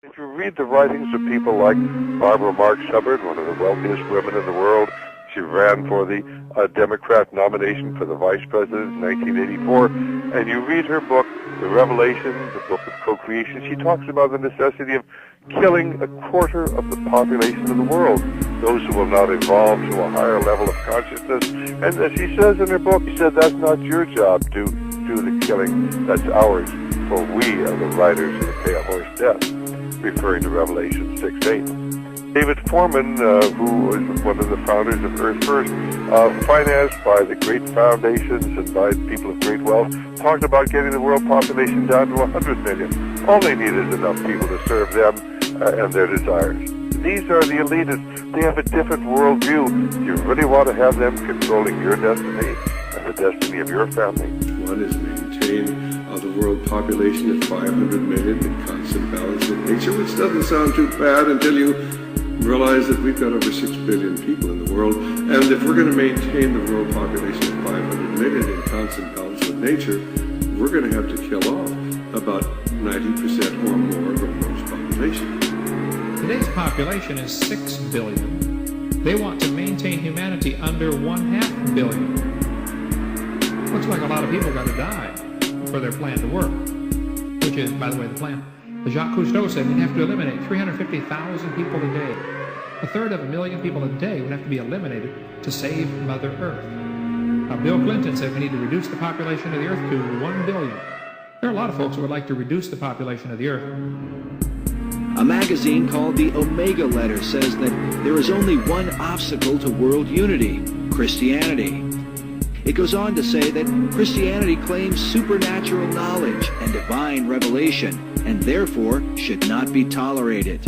If you read the writings of people like Barbara Marx Hubbard, one of the wealthiest women in the world, she ran for the Democrat nomination for the vice president in 1984, and you read her book, The Revelation, the book of co-creation, she talks about the necessity of killing a quarter of the population of the world, those who will not evolve to a higher level of consciousness. And as she says in her book, she said, that's not your job to do the killing, that's ours, for we are the riders who pay a horse death, referring to Revelation 6:8. David Foreman, who was one of the founders of Earth First, financed by the great foundations and by people of great wealth, talked about getting the world population down to 100 million. All they need is enough people to serve them and their desires. These are the elitists. They have a different worldview. Do you really want to have them controlling your destiny and the destiny of your family? One is maintain the world population at 500 million in constant balance with nature, which doesn't sound too bad until you realize that we've got over 6 billion people in the world, and if we're going to maintain the world population at 500 million in constant balance with nature, we're going to have to kill off about 90% or more of the world's population. Today's population is 6 billion. They want to maintain humanity under 1/2 billion. Looks like a lot of people got to die for their plan to work, which is, by the way, the plan. Jacques Cousteau said we'd have to eliminate 350,000 people a day. 1/3 people a day would have to be eliminated to save Mother Earth. Bill Clinton said we need to reduce the population of the Earth to 1 billion. There are a lot of folks who would like to reduce the population of the Earth. A magazine called the Omega Letter says that there is only one obstacle to world unity: Christianity. It goes on to say that Christianity claims supernatural knowledge and divine revelation, and therefore should not be tolerated.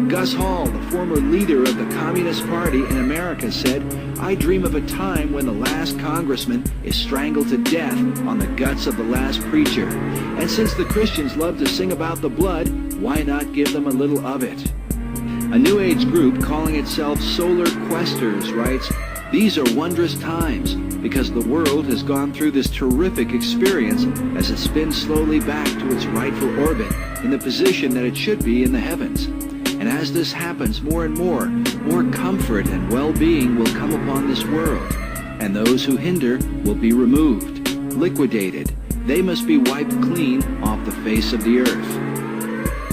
Gus Hall, the former leader of the Communist Party in America, said, "I dream of a time when the last congressman is strangled to death on the guts of the last preacher. And since the Christians love to sing about the blood, why not give them a little of it?" A New Age group calling itself Solar Questers writes, "These are wondrous times because the world has gone through this terrific experience as it spins slowly back to its rightful orbit in the position that it should be in the heavens. And as this happens more and more comfort and well-being will come upon this world, and those who hinder will be removed, liquidated. They must be wiped clean off the face of the earth."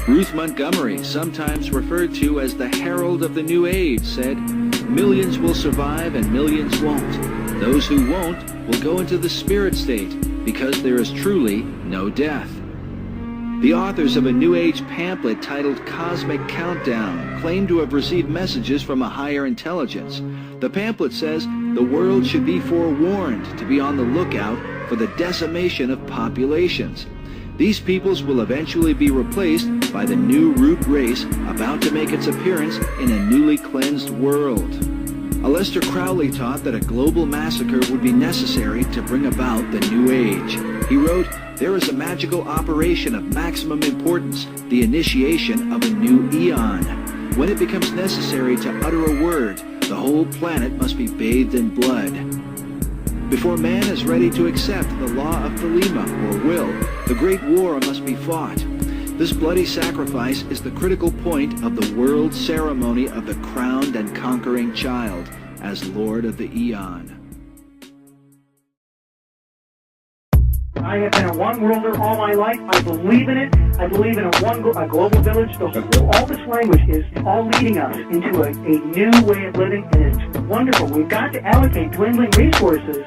Ruth Montgomery, sometimes referred to as the herald of the New Age, said, "Millions will survive and millions won't. Those who won't will go into the spirit state because there is truly no death." The authors of a New Age pamphlet titled Cosmic Countdown claim to have received messages from a higher intelligence. The pamphlet says the world should be forewarned to be on the lookout for the decimation of populations. These peoples will eventually be replaced by the new root race about to make its appearance in a newly cleansed world. Aleister Crowley taught that a global massacre would be necessary to bring about the New Age. He wrote, "There is a magical operation of maximum importance, the initiation of a new eon. When it becomes necessary to utter a word, the whole planet must be bathed in blood. Before man is ready to accept the law of Thelema, or will, the great war must be fought. This bloody sacrifice is the critical point of the world ceremony of the crowned and conquering child as Lord of the Eon." I have been a one-worlder all my life. I believe in it. I believe in a global village. All this language is all leading us into a new way of living, and it's wonderful. We've got to allocate dwindling resources,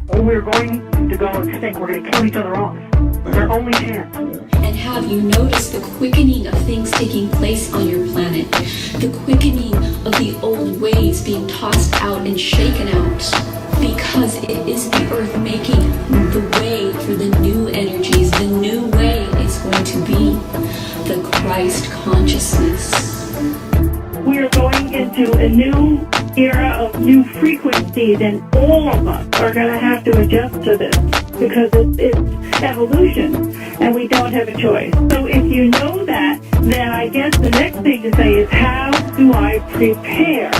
or we're going to go extinct. We're going to kill each other off. It's our only chance. And have you noticed the quickening of things taking place on your planet? The quickening of the old ways being tossed out and shaken out? Because it is the earth making the way for the new energies. The new way is going to be the Christ consciousness. We are going into a new era of new frequencies, and all of us are going to have to adjust to this because it's evolution, and we don't have a choice. So if you know that, then I guess the next thing to say is, how do I prepare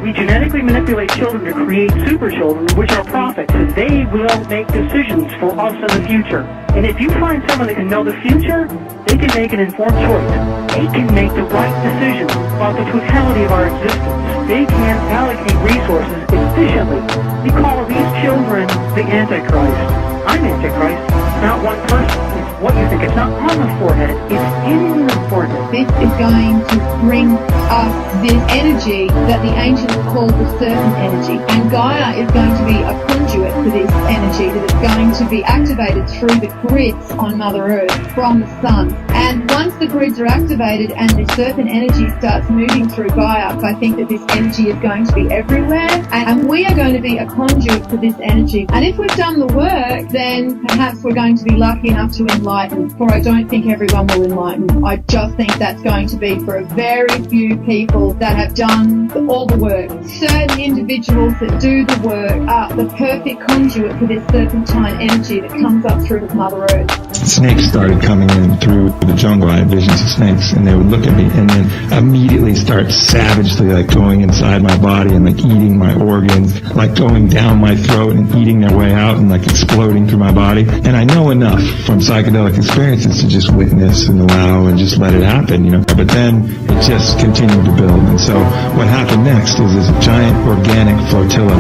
We genetically manipulate children to create super children, which are prophets, and they will make decisions for us in the future. And if you find someone that can know the future, they can make an informed choice. They can make the right decisions about the totality of our existence. They can allocate resources efficiently. We call these children the Antichrist. I'm Antichrist. It's not one person. It's what you think. It's not on the forehead. It's in the forehead. This is going to bring us this energy that the ancients called the serpent energy. And Gaia is going to be a conduit for this energy that is going to be activated through the grids on Mother Earth from the sun. And once the grids are activated and the serpent energy starts moving through Gaia, I think that this energy is going to be everywhere. And we are going to be a conduit for this energy. And if we've done the work, then perhaps we're going to be lucky enough to enlighten. For I don't think everyone will enlighten. I just think that's going to be for a very few people that have done all the work. Certain individuals that do the work are the perfect conduit for this serpentine energy that comes up through Mother Earth. Snakes started coming in through the jungle. I had visions of snakes, and they would look at me and then immediately start savagely going inside my body and eating my organs, going down my throat and eating their way out and exploding through my body. And I know enough from psychedelic experiences to just witness and allow and just let it happen, But then it just continued to build. And so what happened next is this giant organic flotilla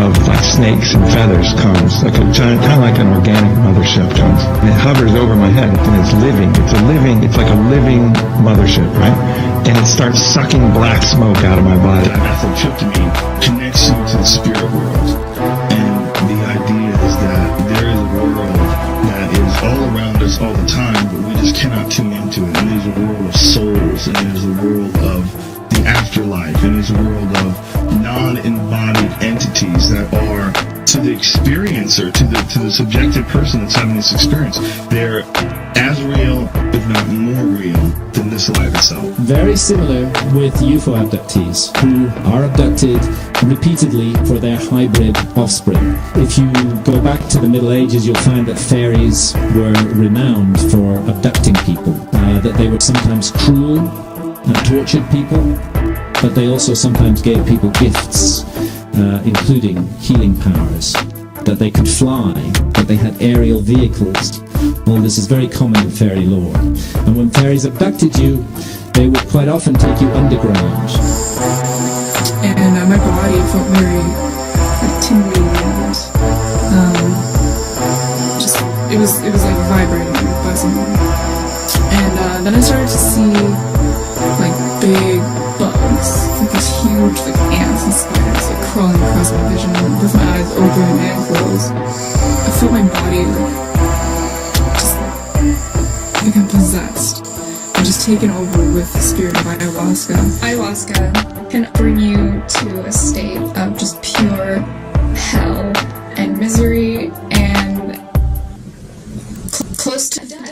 of snakes and feathers comes, a giant, kind of like an organic mothership comes. And it hovers over my head, and it's living. It's like a living mothership, right? And it starts sucking black smoke out of my body. Methyltryptamine connects you to the spirit world. And the idea is that there is a world that is all around us all the time, but we just cannot tune into it. And there's a world of souls, and there's a world of the afterlife, and there's a world of non-embodied entities that are, to the experiencer, to the subjective person that's having this experience, they're as real, if not more real, than this life itself. Very similar with UFO abductees, who are abducted repeatedly for their hybrid offspring. If you go back to the Middle Ages, you'll find that fairies were renowned for abducting people, that they were sometimes cruel and tortured people, but they also sometimes gave people gifts, including healing powers, that they could fly, that they had aerial vehicles. All this is very common in fairy lore. And when fairies abducted you, they would quite often take you underground. And my body felt very tingly and it was vibrating, buzzing. And then I started to see big bugs, these huge ants and spiders crawling across my vision with my eyes open and closed. I felt my body just become possessed and just taken over with the spirit of ayahuasca. Ayahuasca can bring you to a state of just pure hell and misery and close to death.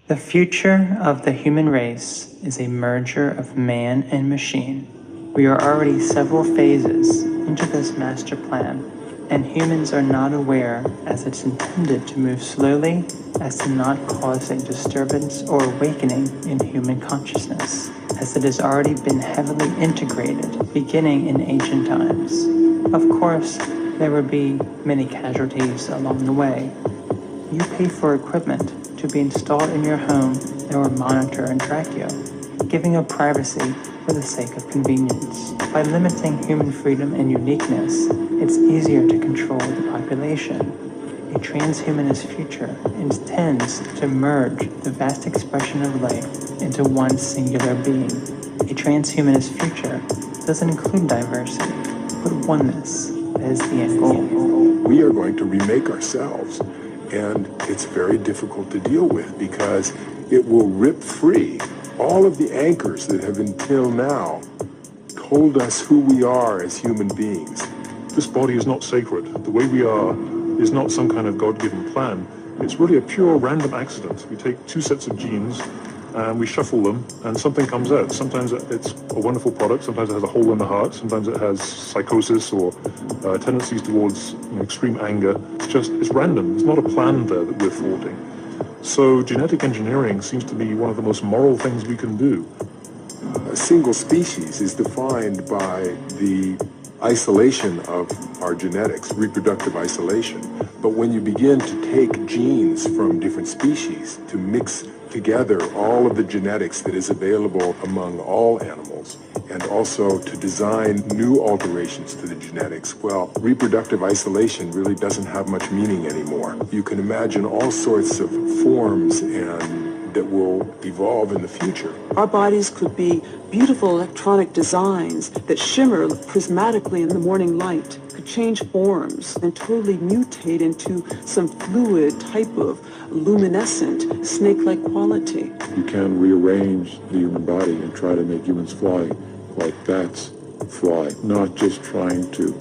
The future of the human race is a merger of man and machine. We are already several phases into this master plan, and humans are not aware, as it's intended to move slowly as to not cause a disturbance or awakening in human consciousness, as it has already been heavily integrated beginning in ancient times. Of course, there will be many casualties along the way. You pay for equipment to be installed in your home that will monitor and track you, giving up privacy for the sake of convenience. By limiting human freedom and uniqueness, it's easier to control the population. A transhumanist future intends to merge the vast expression of life into one singular being. A transhumanist future doesn't include diversity, but oneness. That is the end goal. We are going to remake ourselves. And it's very difficult to deal with because it will rip free all of the anchors that have until now told us who we are as human beings. This body is not sacred. The way we are is not some kind of God-given plan. It's really a pure random accident. We take two sets of genes and we shuffle them and something comes out. Sometimes it's a wonderful product, sometimes it has a hole in the heart, sometimes it has psychosis or tendencies towards extreme anger. It's random. It's not a plan there that we're thwarting. So genetic engineering seems to be one of the most moral things we can do. A single species is defined by the isolation of our genetics, reproductive isolation. But when you begin to take genes from different species to mix together all of the genetics that is available among all animals, and also to design new alterations to the genetics, well, reproductive isolation really doesn't have much meaning anymore. You can imagine all sorts of forms that will evolve in the future. Our bodies could be beautiful electronic designs that shimmer prismatically in the morning light, could change forms and totally mutate into some fluid type of luminescent, snake-like quality. You can rearrange the human body and try to make humans fly like bats fly, not just trying to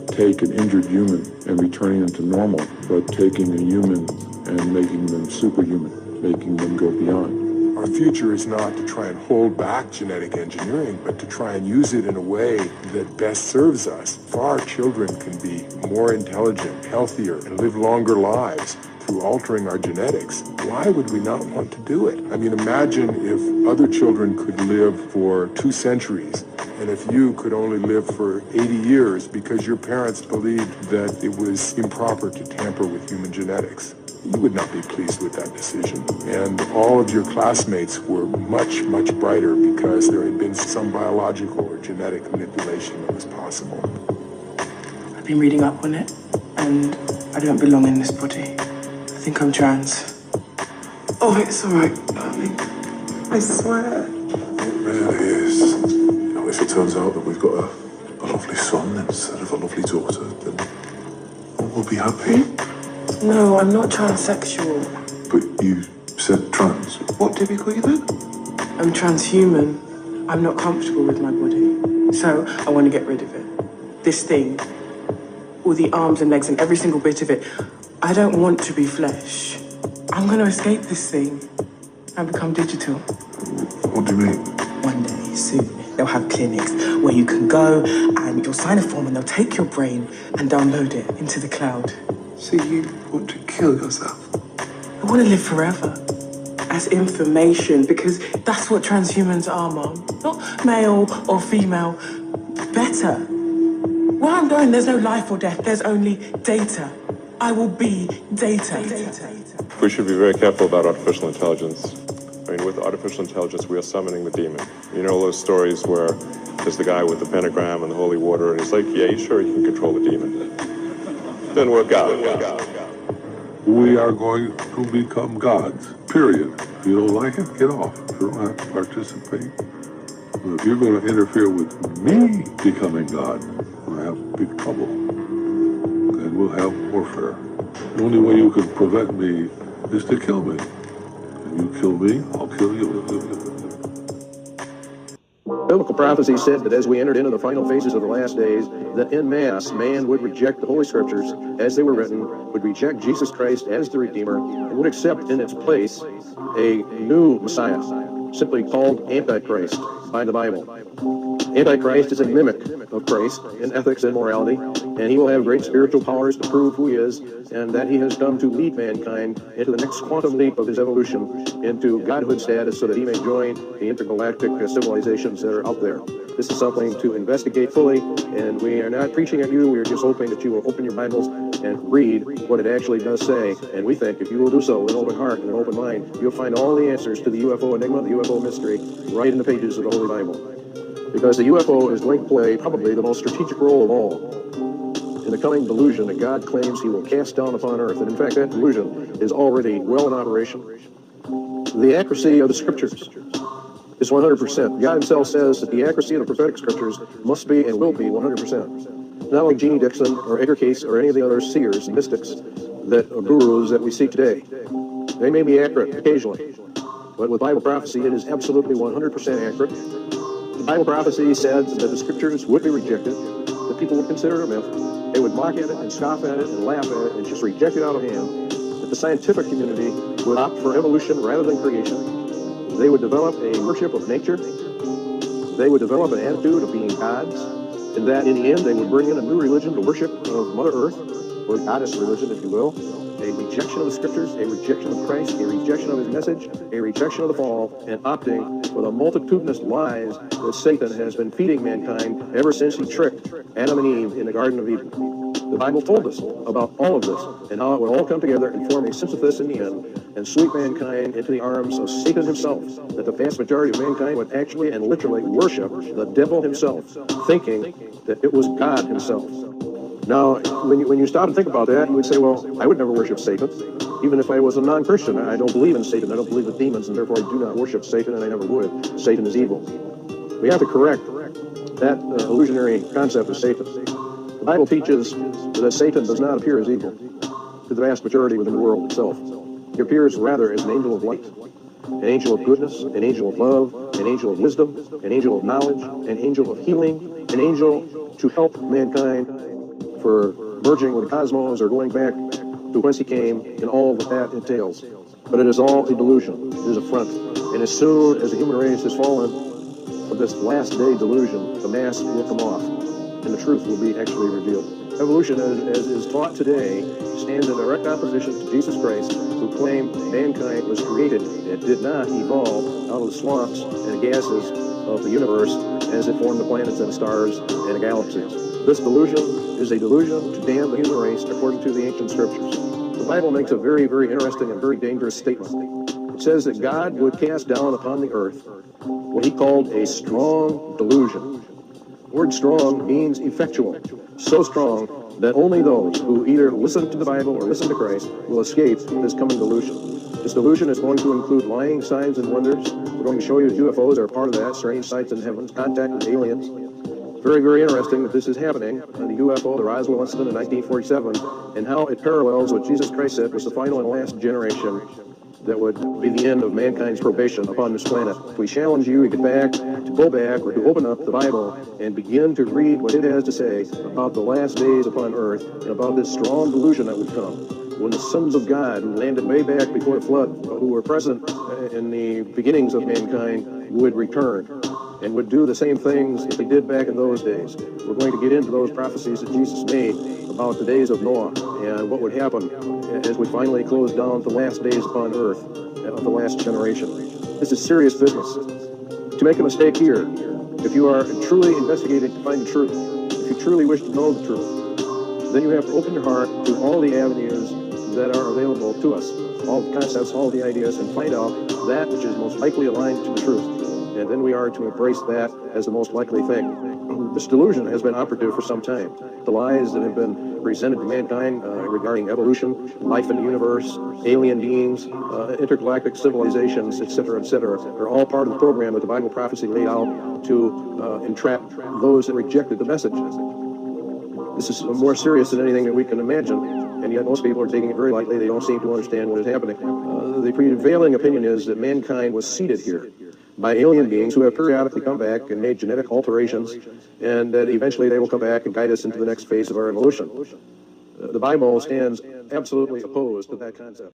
take an injured human and returning them to normal, but taking a human and making them superhuman, making them go beyond. Our future is not to try and hold back genetic engineering, but to try and use it in a way that best serves us. If our children can be more intelligent, healthier, and live longer lives through altering our genetics, why would we not want to do it? I mean, imagine if other children could live for 2 centuries, and if you could only live for 80 years because your parents believed that it was improper to tamper with human genetics. You would not be pleased with that decision. And all of your classmates were much, much brighter because there had been some biological or genetic manipulation that was possible. I've been reading up on it, and I don't belong in this body. I think I'm trans. Oh, it's all right, darling. I swear. It really is. You know, if it turns out that we've got a lovely son instead of a lovely daughter, then we'll be happy. No, I'm not transsexual. But you said trans. What did we call you then? I'm transhuman. I'm not comfortable with my body. So I want to get rid of it. This thing, all the arms and legs and every single bit of it, I don't want to be flesh. I'm going to escape this thing and become digital. What do you mean? One day, soon, they'll have clinics where you can go and you'll sign a form and they'll take your brain and download it into the cloud. So you want to kill yourself? I want to live forever. As information, because that's what transhumans are, Mom. Not male or female. Better. Where I'm going, there's no life or death. There's only data. I will be data. We should be very careful about artificial intelligence. I mean, with artificial intelligence, we are summoning the demon. You know those stories where there's the guy with the pentagram and the holy water, and he's like, yeah, you sure you can control the demon? Didn't work out. We are going to become gods, period. If you don't like it, get off. You don't have to participate. But if you're going to interfere with me becoming God, we'll have big trouble. Then we'll have warfare. The only way you can prevent me is to kill me. And you kill me, I'll kill you. Biblical prophecy said that as we entered into the final phases of the last days, that en masse, man would reject the Holy Scriptures as they were written, would reject Jesus Christ as the Redeemer, and would accept in its place a new Messiah, simply called Antichrist by the Bible. Antichrist is a mimic of Christ in ethics and morality, and he will have great spiritual powers to prove who he is, and that he has come to lead mankind into the next quantum leap of his evolution into godhood status so that he may join the intergalactic civilizations that are out there. This is something to investigate fully, and we are not preaching at you. We are just hoping that you will open your Bibles and read what it actually does say. And we think if you will do so with an open heart and an open mind, you'll find all the answers to the UFO enigma, the UFO mystery, right in the pages of the Holy Bible. Because the UFO is going to play probably the most strategic role of all in the coming delusion that God claims he will cast down upon earth. And in fact, that delusion is already well in operation. The accuracy of the Scriptures is 100%. God himself says that the accuracy of the prophetic Scriptures must be and will be 100%. Not like Jeannie Dixon or Edgar Cayce or any of the other seers, mystics, that are gurus that we see today. They may be accurate occasionally, but with Bible prophecy, it is absolutely 100% accurate. The Bible prophecy said that the Scriptures would be rejected, that people would consider it a myth, they would mock at it and scoff at it and laugh at it and just reject it out of hand, that the scientific community would opt for evolution rather than creation. They would develop a worship of nature. They would develop an attitude of being gods, and that in the end they would bring in a new religion to worship of Mother Earth, or goddess religion, if you will, a rejection of the scriptures, a rejection of Christ, a rejection of his message, a rejection of the fall, and opting for the multitudinous lies that Satan has been feeding mankind ever since he tricked Adam and Eve in the Garden of Eden. The Bible told us about all of this and how it would all come together and form a synthesis in the end and sweep mankind into the arms of Satan himself, that the vast majority of mankind would actually and literally worship the devil himself, thinking that it was God himself. Now, when you stop and think about that, you would say, well, I would never worship Satan, even if I was a non-Christian. I don't believe in Satan, I don't believe in demons, and therefore I do not worship Satan, and I never would. Satan is evil. We have to correct that illusionary concept of Satan. The Bible teaches that Satan does not appear as evil to the vast majority within the world itself. He appears rather as an angel of light, an angel of goodness, an angel of love, an angel of wisdom, an angel of knowledge, an angel of healing, an angel to help mankind for merging with the cosmos or going back to whence he came and all that that entails. But it is all a delusion. It is a front. And as soon as the human race has fallen for this last day delusion, the mask will come off and the truth will be actually revealed. Evolution, as is taught today, stands in direct opposition to Jesus Christ, who claimed mankind was created. It did not evolve out of the swamps and gases of the universe as it formed the planets and the stars and the galaxies. This delusion is a delusion to damn the human race according to the ancient scriptures. The Bible makes a very, very interesting and very dangerous statement. It says that God would cast down upon the earth what he called a strong delusion. The word strong means effectual, so strong that only those who either listen to the Bible or listen to Christ will escape this coming delusion. This delusion is going to include lying signs and wonders. We're going to show you that UFOs are part of that, strange sights in heavens, contact with aliens. Very, very interesting that this is happening on the UFO, the Roswell incident in 1947, and how it parallels what Jesus Christ said was the final and last generation that would be the end of mankind's probation upon this planet. We challenge you to get back, to go back, or to open up the Bible and begin to read what it has to say about the last days upon earth and about this strong delusion that would come when the sons of God, who landed way back before the flood, who were present in the beginnings of mankind, would return and would do the same things that they did back in those days. We're going to get into those prophecies that Jesus made about the days of Noah and what would happen as we finally close down the last days upon earth of the last generation. This is serious business. To make a mistake here, if you are truly investigating to find the truth, if you truly wish to know the truth, then you have to open your heart to all the avenues that are available to us, all the concepts, all the ideas, and find out that which is most likely aligned to the truth. And then we are to embrace that as the most likely thing. This delusion has been operative for some time. The lies that have been presented to mankind regarding evolution, life in the universe, alien beings, intergalactic civilizations, etc., are all part of the program that the Bible prophecy laid out to entrap those that rejected the message. This is more serious than anything that we can imagine, and yet most people are taking it very lightly. They don't seem to understand what is happening. The prevailing opinion is that mankind was seeded here by alien beings who have periodically come back and made genetic alterations, and that eventually they will come back and guide us into the next phase of our evolution. The Bible stands absolutely opposed to that concept.